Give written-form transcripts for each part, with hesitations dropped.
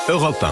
Europe 1.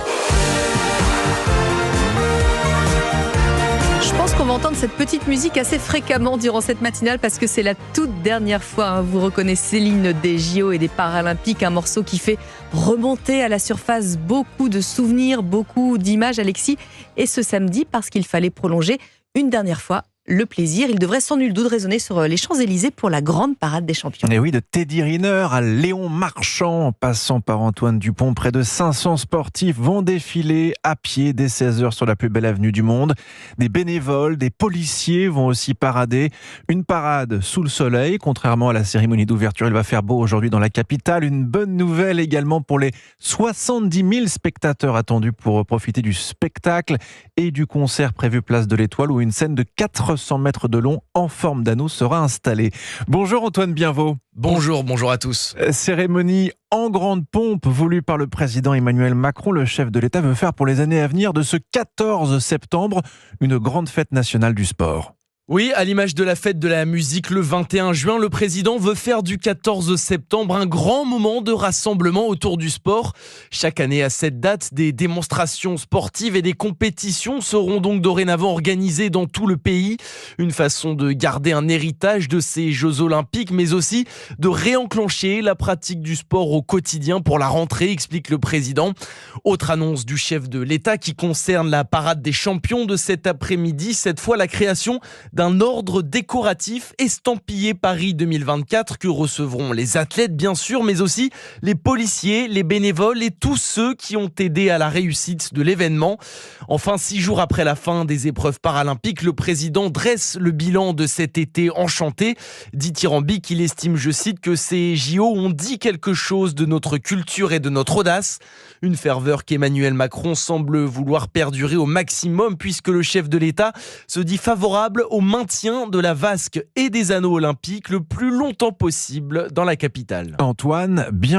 Je pense qu'on va entendre cette petite musique assez fréquemment durant cette matinale parce que c'est la toute dernière fois. Vous reconnaissez l'hymne des JO et des Paralympiques, un morceau qui fait remonter à la surface beaucoup de souvenirs, beaucoup d'images, Alexis. Et ce samedi, parce qu'il fallait prolonger une dernière fois le plaisir, il devrait sans nul doute résonner sur les Champs-Élysées pour la grande parade des champions. Et oui, de Teddy Riner à Léon Marchand, en passant par Antoine Dupont, près de 500 sportifs vont défiler à pied dès 16h sur la plus belle avenue du monde. Des bénévoles, des policiers vont aussi parader. Une parade sous le soleil, contrairement à la cérémonie d'ouverture. Il va faire beau aujourd'hui dans la capitale. Une bonne nouvelle également pour les 70 000 spectateurs attendus pour profiter du spectacle et du concert prévu place de l'Étoile, où une scène de 400 mètres de long en forme d'anneau sera installée. Bonjour Antoine Bienvot. Bonjour à tous. Cérémonie en grande pompe voulue par le président Emmanuel Macron. Le chef de l'État veut faire pour les années à venir de ce 14 septembre une grande fête nationale du sport. Oui, à l'image de la fête de la musique le 21 juin, le président veut faire du 14 septembre un grand moment de rassemblement autour du sport. Chaque année à cette date, des démonstrations sportives et des compétitions seront donc dorénavant organisées dans tout le pays. Une façon de garder un héritage de ces Jeux Olympiques, mais aussi de réenclencher la pratique du sport au quotidien pour la rentrée, explique le président. Autre annonce du chef de l'État qui concerne la parade des champions de cet après-midi, cette fois la création d'un ordre décoratif estampillé Paris 2024 que recevront les athlètes bien sûr, mais aussi les policiers, les bénévoles et tous ceux qui ont aidé à la réussite de l'événement. Enfin, 6 jours après la fin des épreuves paralympiques, le président dresse le bilan de cet été enchanté. Dithyrambique, il estime, je cite, que ces JO ont dit quelque chose de notre culture et de notre audace. Une ferveur qu'Emmanuel Macron semble vouloir perdurer au maximum puisque le chef de l'État se dit favorable au maintien de la vasque et des anneaux olympiques le plus longtemps possible dans la capitale. Antoine, bien